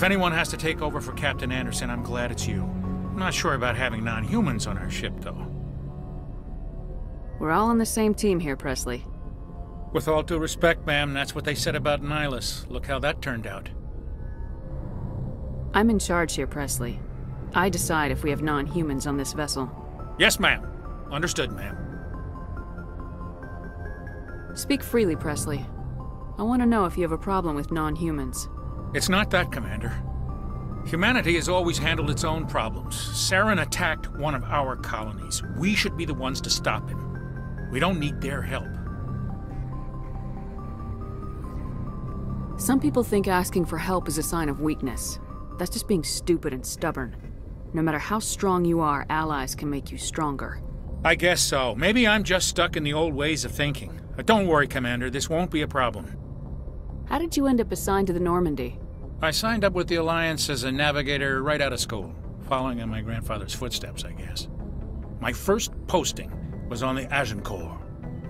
If anyone has to take over for Captain Anderson, I'm glad it's you. I'm not sure about having non-humans on our ship, though. We're all on the same team here, Presley. With all due respect, ma'am, that's what they said about Nihilus. Look how that turned out. I'm in charge here, Presley. I decide if we have non-humans on this vessel. Yes, ma'am. Understood, ma'am. Speak freely, Presley. I want to know if you have a problem with non-humans. It's not that, Commander. Humanity has always handled its own problems. Saren attacked one of our colonies. We should be the ones to stop him. We don't need their help. Some people think asking for help is a sign of weakness. That's just being stupid and stubborn. No matter how strong you are, allies can make you stronger. I guess so. Maybe I'm just stuck in the old ways of thinking. But don't worry, Commander. This won't be a problem. How did you end up assigned to the Normandy? I signed up with the Alliance as a navigator right out of school, following in my grandfather's footsteps, I guess. My first posting was on the Agincourt.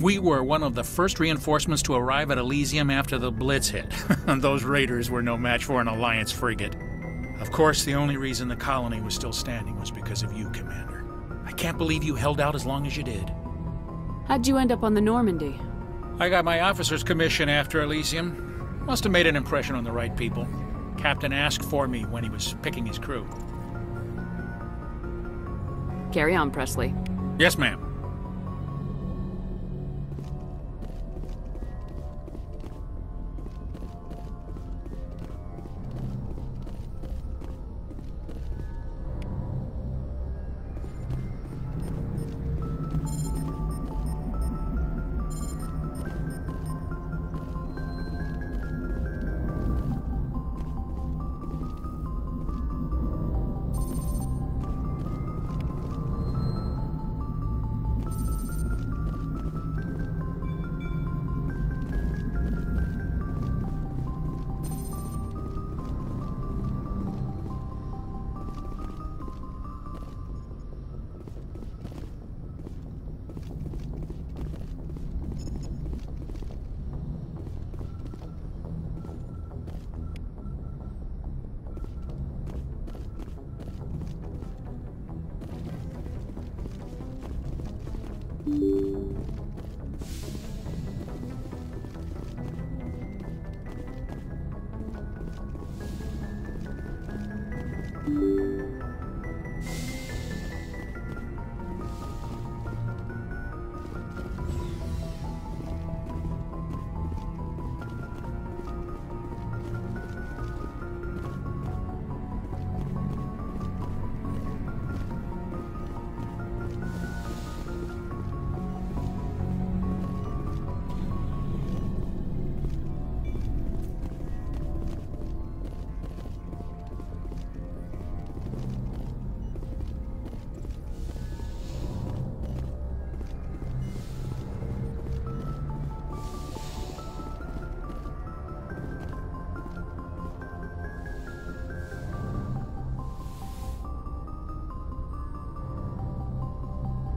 We were one of the first reinforcements to arrive at Elysium after the Blitz hit. Those raiders were no match for an Alliance frigate. Of course, the only reason the colony was still standing was because of you, Commander. I can't believe you held out as long as you did. How'd you end up on the Normandy? I got my officer's commission after Elysium. Must have made an impression on the right people. Captain asked for me when he was picking his crew. Carry on, Presley. Yes, ma'am.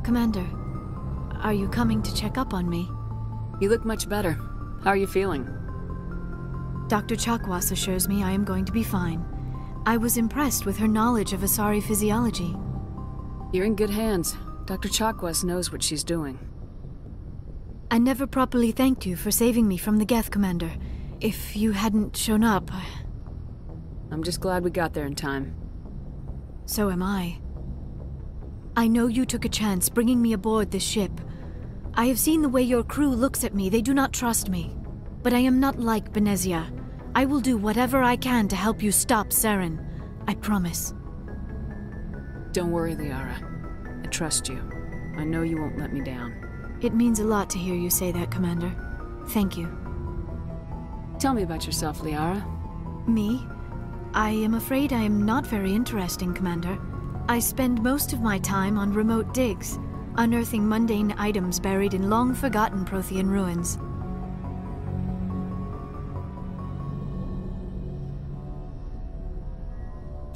Commander, are you coming to check up on me? You look much better. How are you feeling? Dr. Chakwas assures me I am going to be fine. I was impressed with her knowledge of Asari physiology. You're in good hands. Dr. Chakwas knows what she's doing. I never properly thanked you for saving me from the Geth, Commander. If you hadn't shown up... I'm just glad we got there in time. So am I. I know you took a chance bringing me aboard this ship. I have seen the way your crew looks at me. They do not trust me. But I am not like Benezia. I will do whatever I can to help you stop Saren. I promise. Don't worry, Liara. I trust you. I know you won't let me down. It means a lot to hear you say that, Commander. Thank you. Tell me about yourself, Liara. Me? I am afraid I am not very interesting, Commander. I spend most of my time on remote digs, unearthing mundane items buried in long-forgotten Prothean ruins.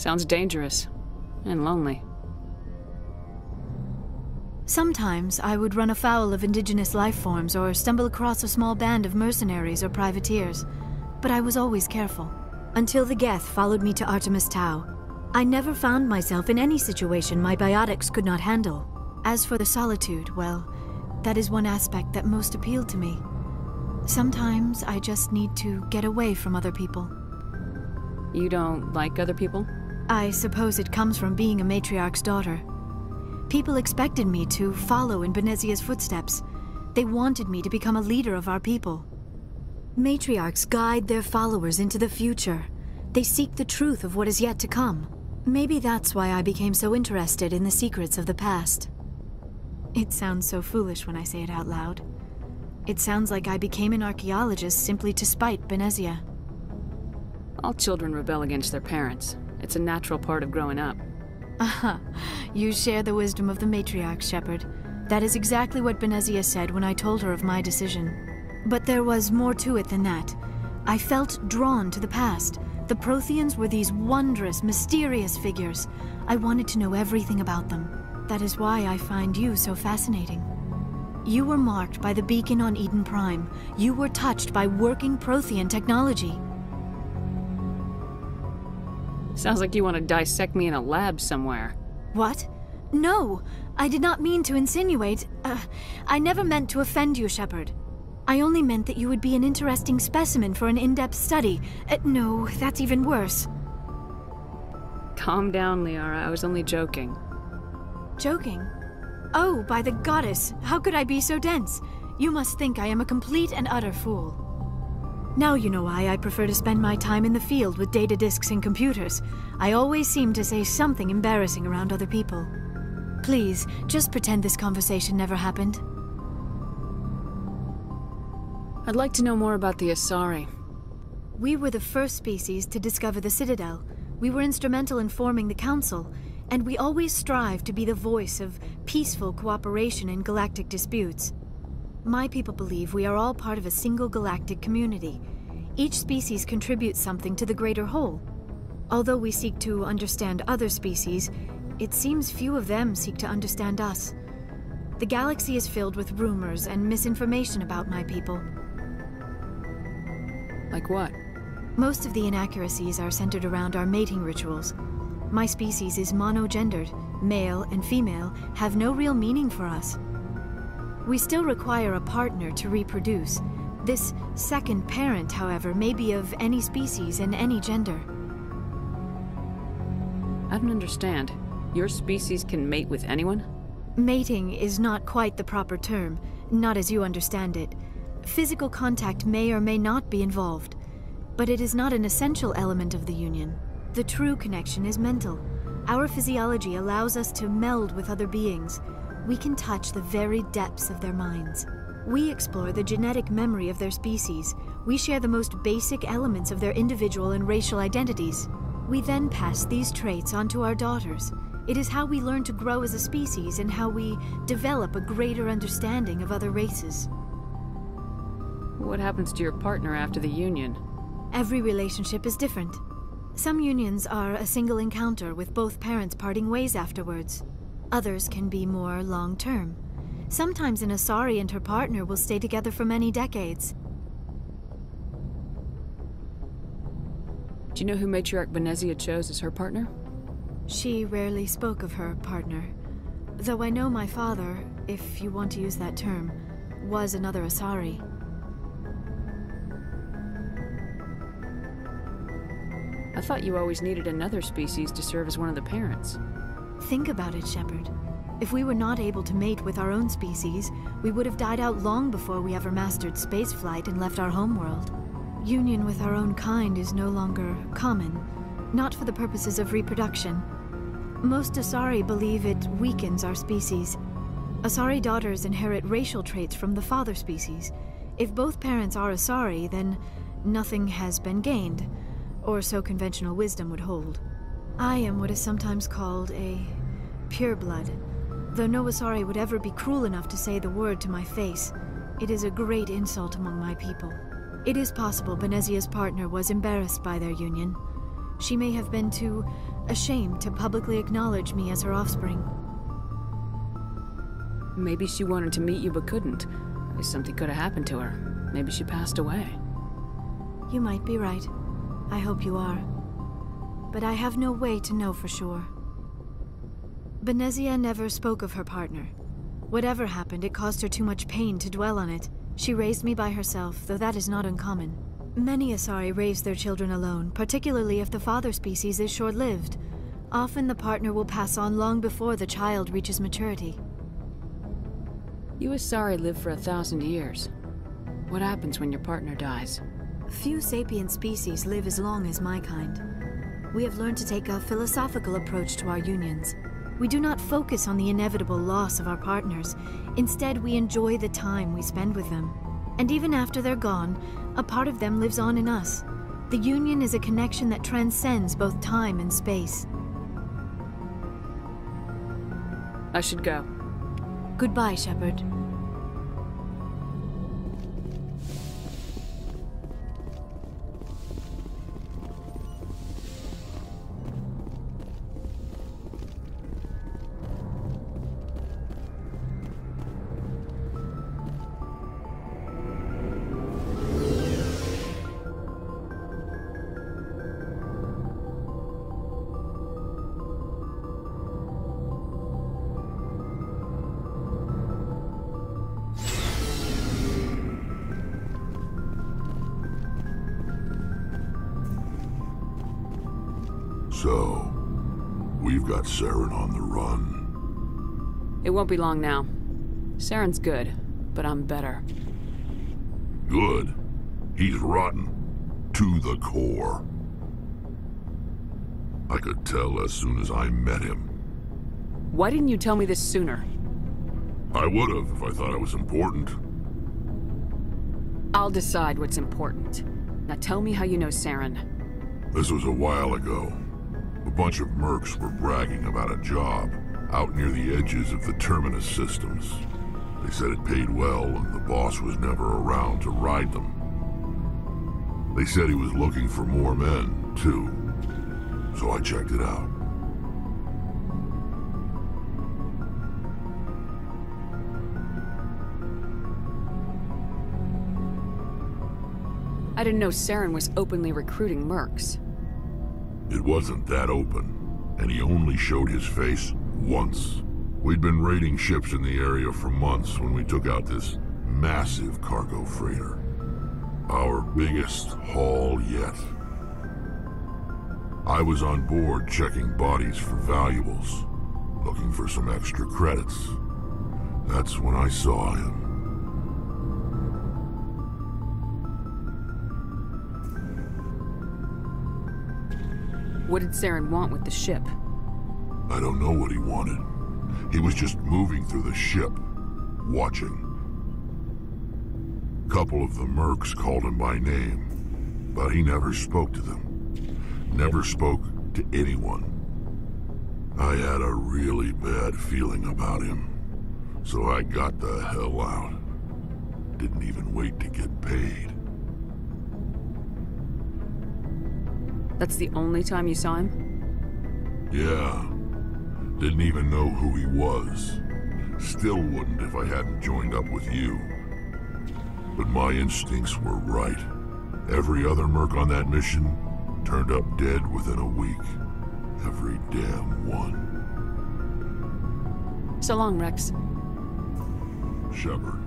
Sounds dangerous. And lonely. Sometimes I would run afoul of indigenous life forms or stumble across a small band of mercenaries or privateers, but I was always careful. until the Geth followed me to Artemis Tau. I never found myself in any situation my biotics could not handle. As for the solitude, well, that is one aspect that most appealed to me. Sometimes I just need to get away from other people. You don't like other people? I suppose it comes from being a matriarch's daughter. People expected me to follow in Benezia's footsteps. They wanted me to become a leader of our people. Matriarchs guide their followers into the future. They seek the truth of what is yet to come. Maybe that's why I became so interested in the secrets of the past. It sounds so foolish when I say it out loud. It sounds like I became an archaeologist simply to spite Benezia. All children rebel against their parents. It's a natural part of growing up. Aha, you share the wisdom of the matriarch, Shepard. That is exactly what Benezia said when I told her of my decision. But there was more to it than that. I felt drawn to the past. The Protheans were these wondrous, mysterious figures. I wanted to know everything about them. That is why I find you so fascinating. You were marked by the beacon on Eden Prime. You were touched by working Prothean technology. Sounds like you want to dissect me in a lab somewhere. What? No! I did not mean to insinuate. I never meant to offend you, Shepard. I only meant that you would be an interesting specimen for an in-depth study. No, that's even worse. Calm down, Liara. I was only joking. Joking? Oh, by the goddess, how could I be so dense? You must think I am a complete and utter fool. Now you know why I prefer to spend my time in the field with data disks and computers. I always seem to say something embarrassing around other people. Please, just pretend this conversation never happened. I'd like to know more about the Asari. We were the first species to discover the Citadel. We were instrumental in forming the Council, and we always strive to be the voice of peaceful cooperation in galactic disputes. My people believe we are all part of a single galactic community. Each species contributes something to the greater whole. Although we seek to understand other species, it seems few of them seek to understand us. The galaxy is filled with rumors and misinformation about my people. Like what? Most of the inaccuracies are centered around our mating rituals. My species is monogendered. Male and female have no real meaning for us. We still require a partner to reproduce. This second parent, however, may be of any species and any gender. I don't understand. Your species can mate with anyone? Mating is not quite the proper term, not as you understand it. Physical contact may or may not be involved, but it is not an essential element of the union. The true connection is mental. Our physiology allows us to meld with other beings. We can touch the very depths of their minds. We explore the genetic memory of their species. We share the most basic elements of their individual and racial identities. We then pass these traits on to our daughters. It is how we learn to grow as a species and how we develop a greater understanding of other races. What happens to your partner after the union? Every relationship is different. Some unions are a single encounter with both parents parting ways afterwards. Others can be more long-term. Sometimes an Asari and her partner will stay together for many decades. Do you know who Matriarch Benezia chose as her partner? She rarely spoke of her partner. Though I know my father, if you want to use that term, was another Asari. I thought you always needed another species to serve as one of the parents. Think about it, Shepard. If we were not able to mate with our own species, we would have died out long before we ever mastered spaceflight and left our homeworld. Union with our own kind is no longer common, not for the purposes of reproduction. Most Asari believe it weakens our species. Asari daughters inherit racial traits from the father species. If both parents are Asari, then nothing has been gained, or so conventional wisdom would hold. I am what is sometimes called a pureblood. Though no Asari would ever be cruel enough to say the word to my face, it is a great insult among my people. It is possible Benezia's partner was embarrassed by their union. She may have been too ashamed to publicly acknowledge me as her offspring. Maybe she wanted to meet you but couldn't. Something could have happened to her. Maybe she passed away. You might be right. I hope you are. But I have no way to know for sure. Benezia never spoke of her partner. Whatever happened, it caused her too much pain to dwell on it. She raised me by herself, though that is not uncommon. Many Asari raise their children alone, particularly if the father species is short-lived. Often the partner will pass on long before the child reaches maturity. You Asari live for 1,000 years. What happens when your partner dies? Few sapient species live as long as my kind. We have learned to take a philosophical approach to our unions. We do not focus on the inevitable loss of our partners. Instead, we enjoy the time we spend with them. And even after they're gone, a part of them lives on in us. The union is a connection that transcends both time and space. I should go. Goodbye, Shepard. So, we've got Saren on the run. It won't be long now. Saren's good, but I'm better. Good? He's rotten. To the core. I could tell as soon as I met him. Why didn't you tell me this sooner? I would've if I thought it was important. I'll decide what's important. Now tell me how you know Saren. This was a while ago. A bunch of mercs were bragging about a job out near the edges of the Terminus systems. They said it paid well and the boss was never around to ride them. They said he was looking for more men, too. So I checked it out. I didn't know Saren was openly recruiting mercs. It wasn't that open, and he only showed his face once. We'd been raiding ships in the area for months when we took out this massive cargo freighter. Our biggest haul yet. I was on board checking bodies for valuables, looking for some extra credits. That's when I saw him. What did Saren want with the ship? I don't know what he wanted. He was just moving through the ship, watching. Couple of the mercs called him by name, but he never spoke to them. Never spoke to anyone. I had a really bad feeling about him, so I got the hell out. Didn't even wait to get paid. That's the only time you saw him? Yeah. Didn't even know who he was. Still wouldn't if I hadn't joined up with you. But my instincts were right. Every other merc on that mission turned up dead within a week. Every damn one. So long, Rex. Shepard.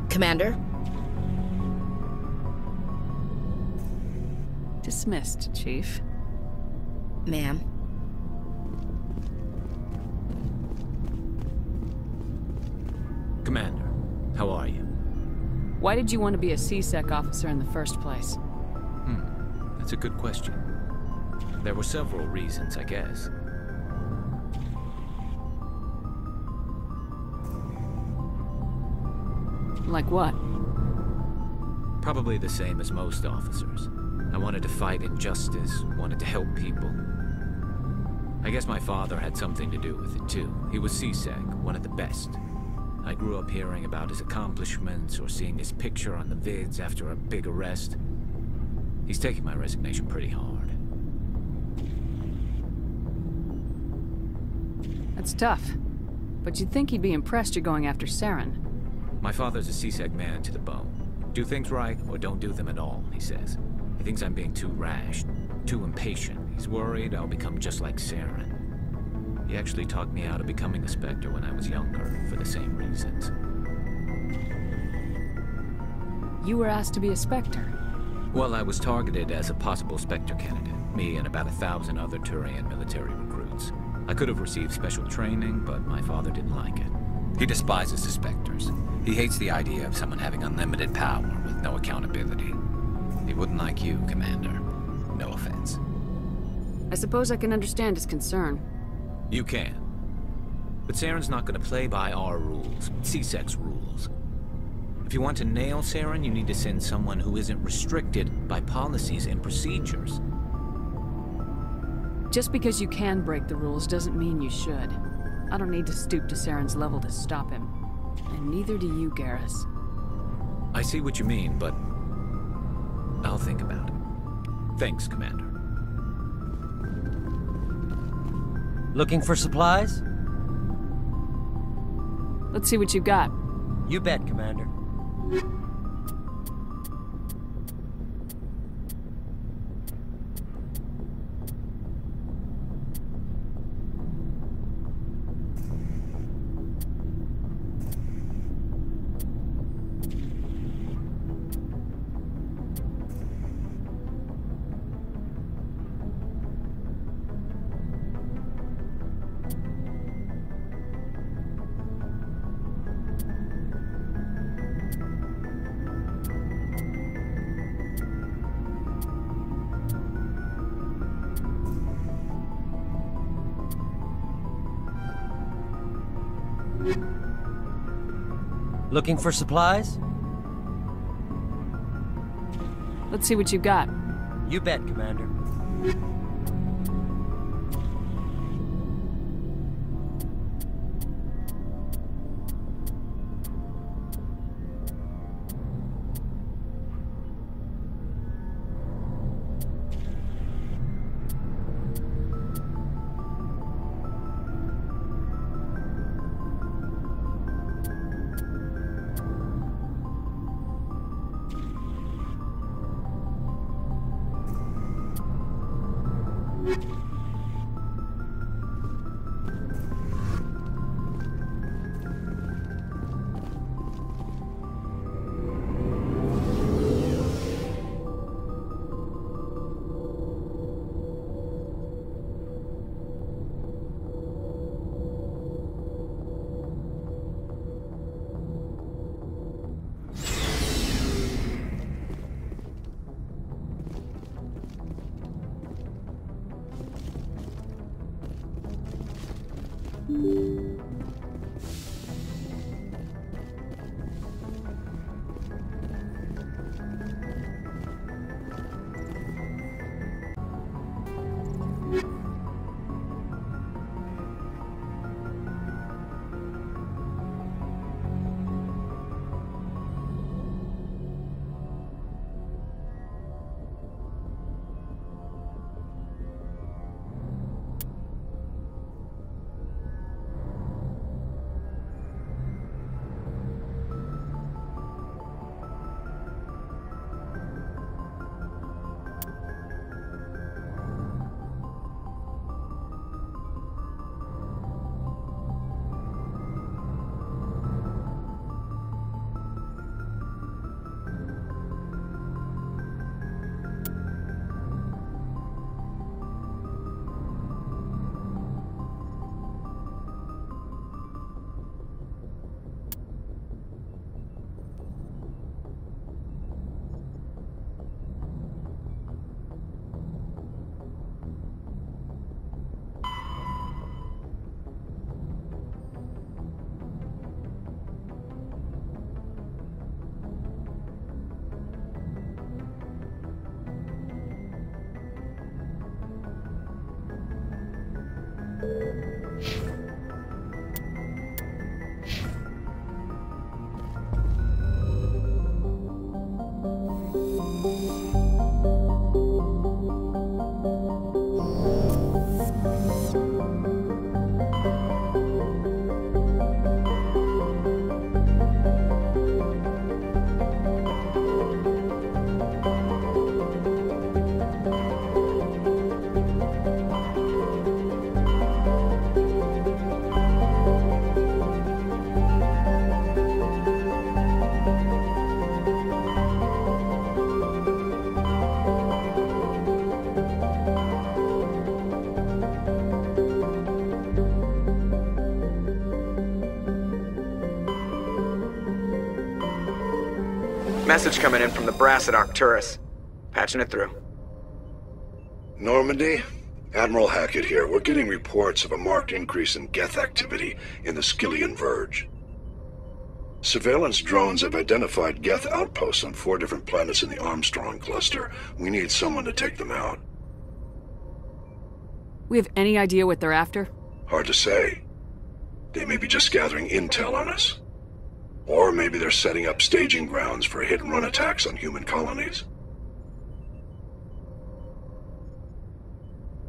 Commander? Dismissed, Chief. Ma'am. Commander, how are you? Why did you want to be a CSEC officer in the first place? That's a good question. There were several reasons, I guess. Like what? Probably the same as most officers. I wanted to fight injustice, wanted to help people. I guess my father had something to do with it too. He was CSEC, one of the best. I grew up hearing about his accomplishments or seeing his picture on the vids after a big arrest. He's taking my resignation pretty hard. That's tough. But you'd think he'd be impressed you're going after Saren. My father's a CSEC man to the bone. Do things right, or don't do them at all, he says. He thinks I'm being too rash, too impatient. He's worried I'll become just like Saren. He actually talked me out of becoming a Spectre when I was younger, for the same reasons. You were asked to be a Spectre? Well, I was targeted as a possible Spectre candidate. Me and about 1,000 other Turian military recruits. I could have received special training, but my father didn't like it. He despises the Spectres. He hates the idea of someone having unlimited power with no accountability. He wouldn't like you, Commander. No offense. I suppose I can understand his concern. You can. But Saren's not going to play by our rules, C-Sec's rules. If you want to nail Saren, you need to send someone who isn't restricted by policies and procedures. Just because you can break the rules doesn't mean you should. I don't need to stoop to Saren's level to stop him. And neither do you, Garrus. I see what you mean, but I'll think about it. Thanks, Commander. Looking for supplies? Let's see what you got. You bet, Commander. Looking for supplies? Let's see what you got. You bet, Commander. Message coming in from the brass at Arcturus. Patching it through. Normandy? Admiral Hackett here. We're getting reports of a marked increase in Geth activity in the Skyllian Verge. Surveillance drones have identified Geth outposts on 4 different planets in the Armstrong cluster. We need someone to take them out. We have any idea what they're after? Hard to say. They may be just gathering intel on us. Or maybe they're setting up staging grounds for hit-and-run attacks on human colonies.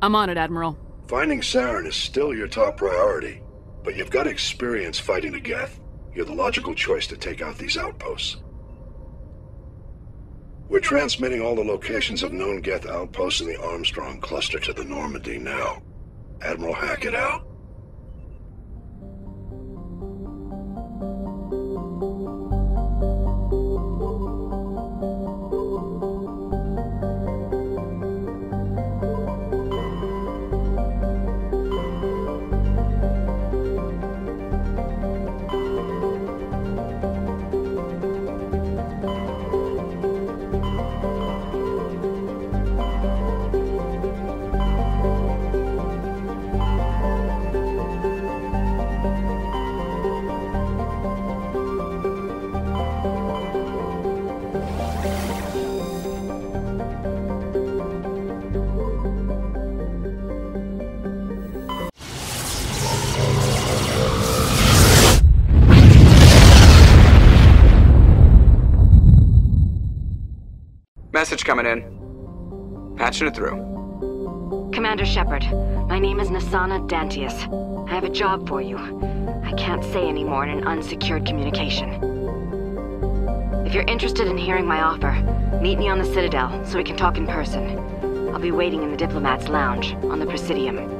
I'm on it, Admiral. Finding Saren is still your top priority, but you've got experience fighting the Geth. You're the logical choice to take out these outposts. We're transmitting all the locations of known Geth outposts in the Armstrong cluster to the Normandy now. Admiral Hackett out. Message coming in. Patching it through. Commander Shepard, my name is Nasana Dantius. I have a job for you. I can't say any more in an unsecured communication. If you're interested in hearing my offer, meet me on the Citadel so we can talk in person. I'll be waiting in the Diplomat's Lounge on the Presidium.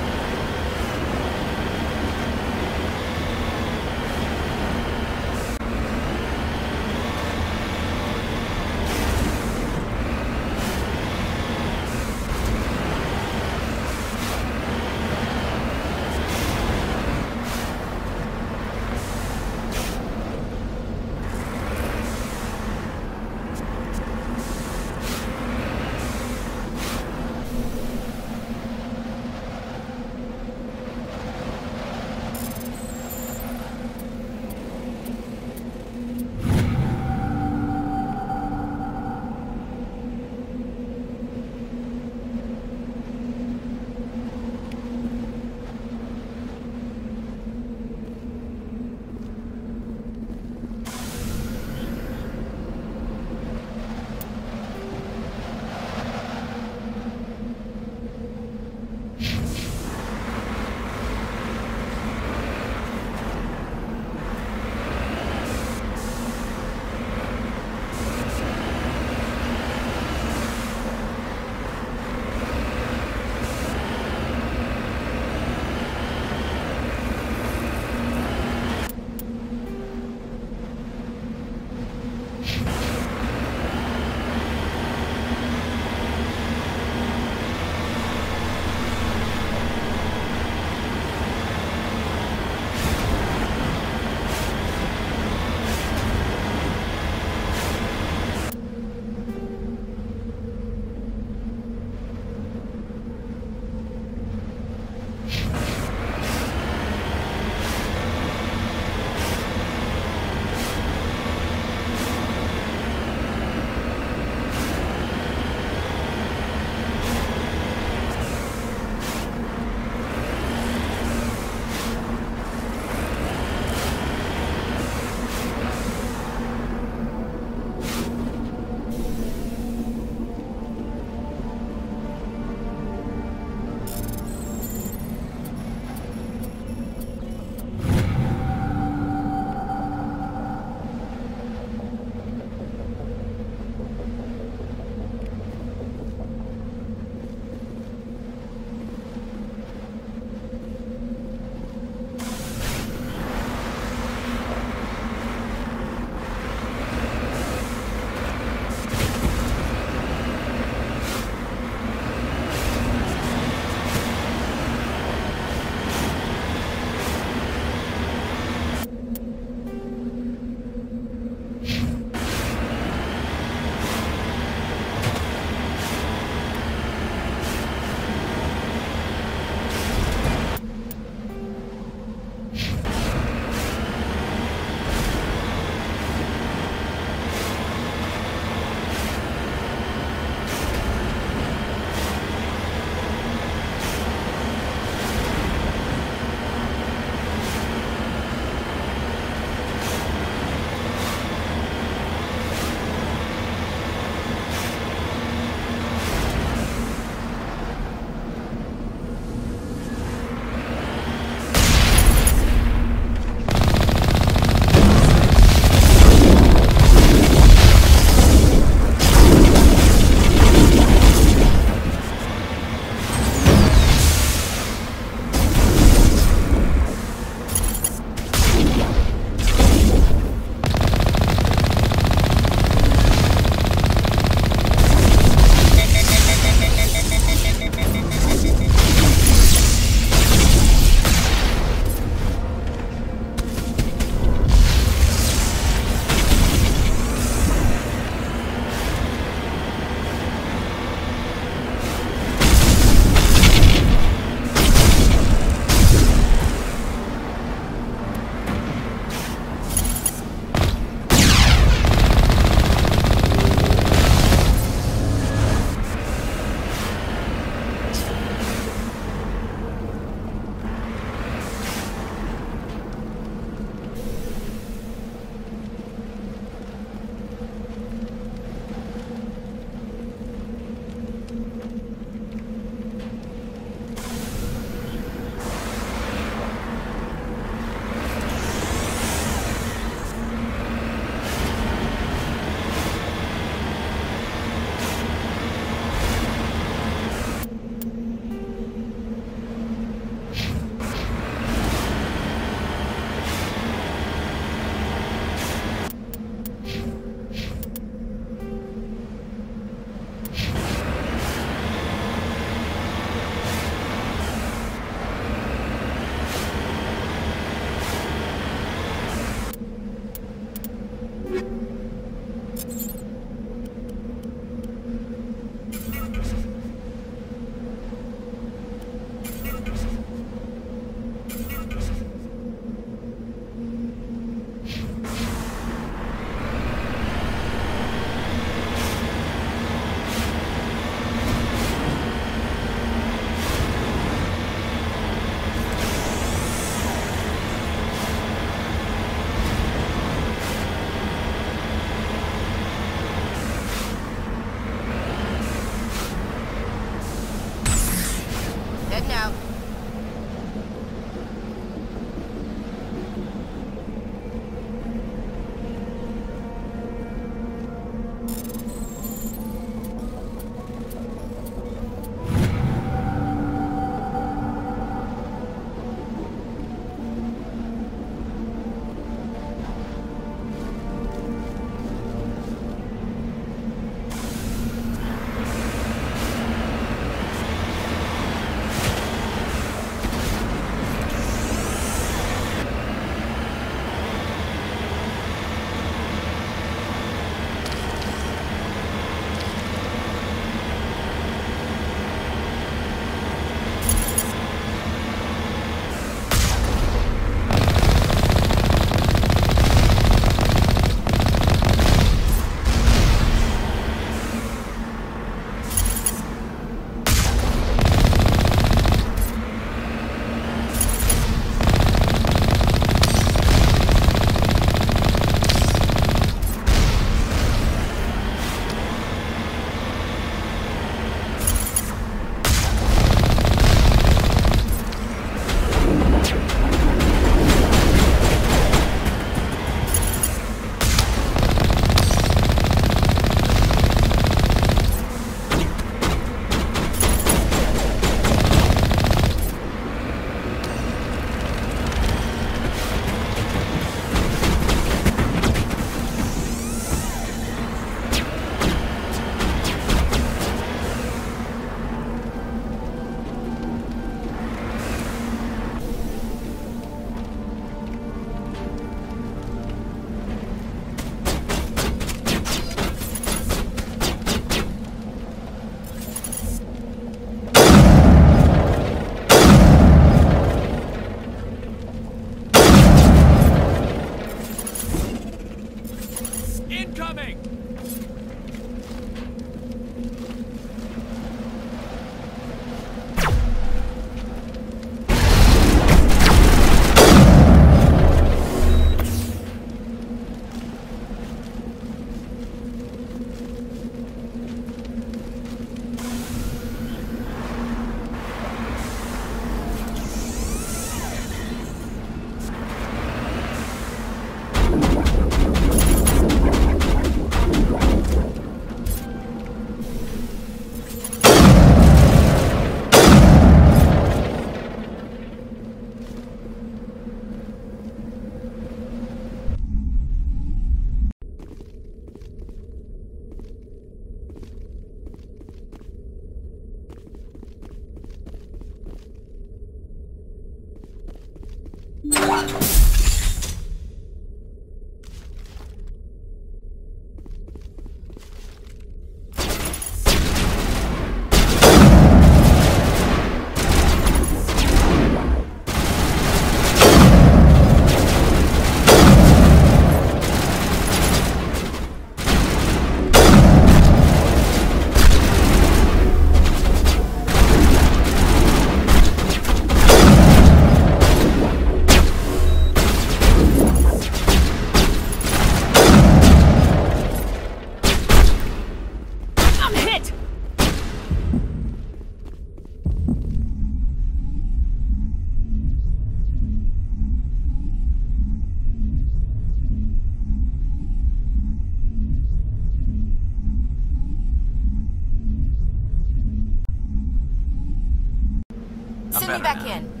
Send me back in.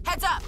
Heads up!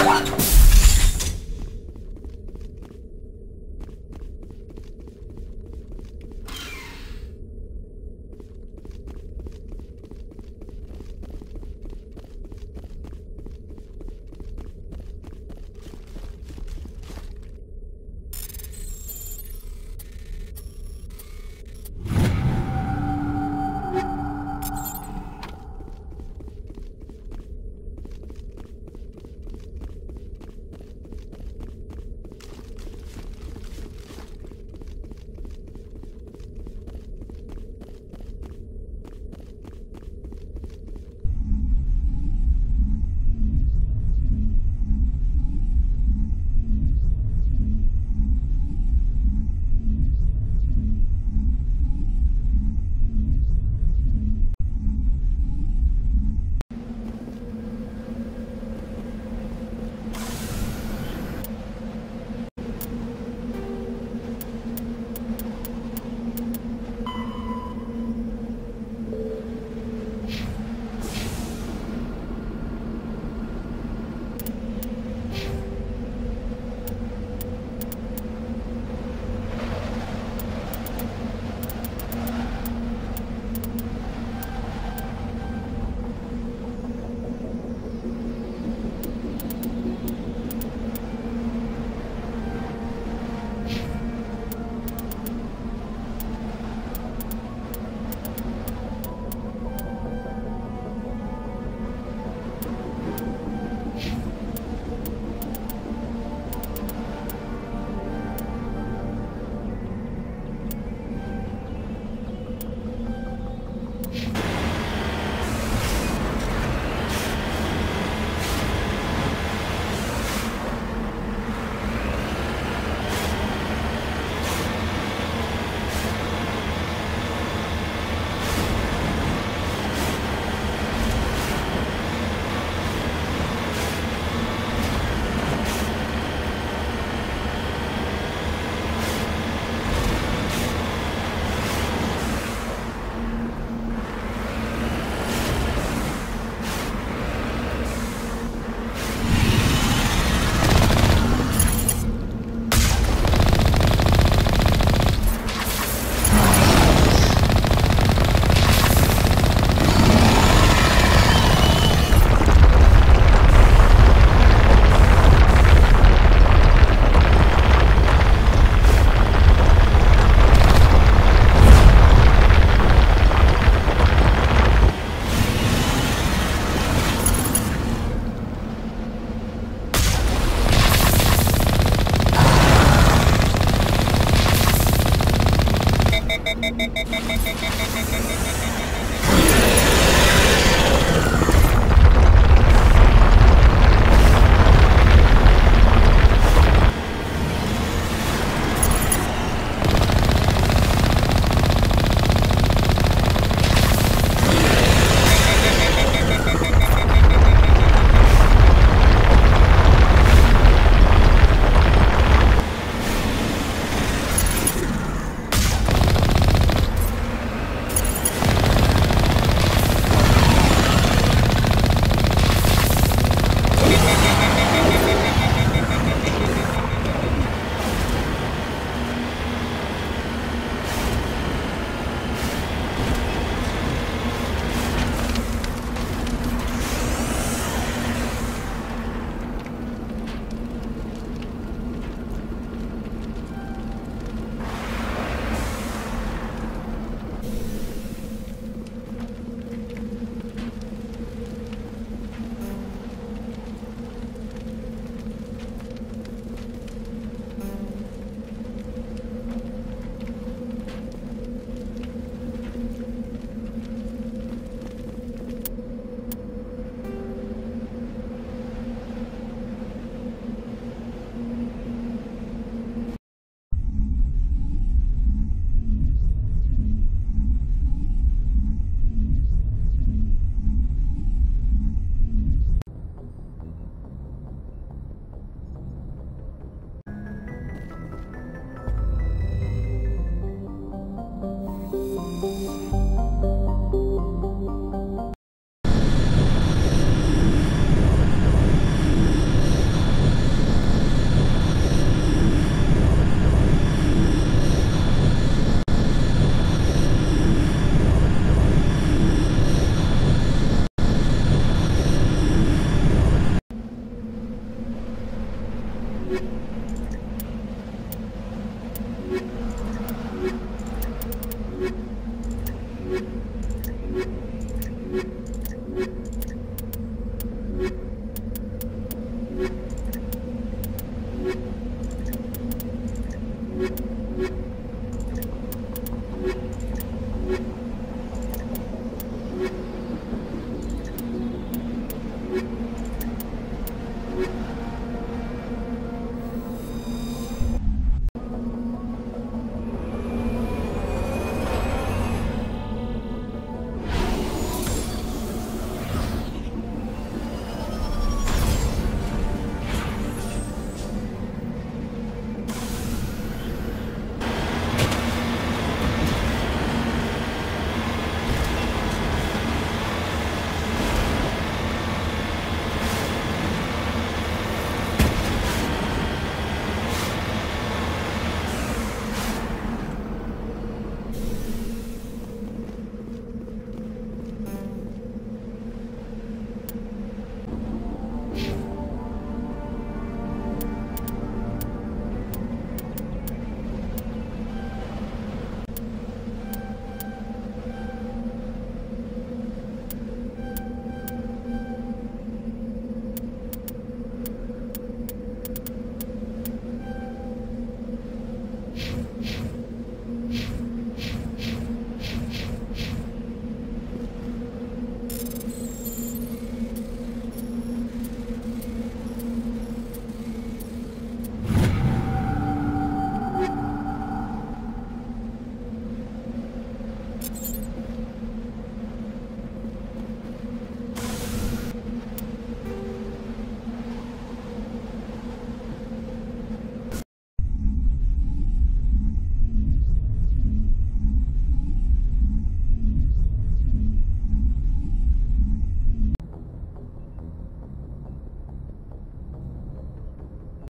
What?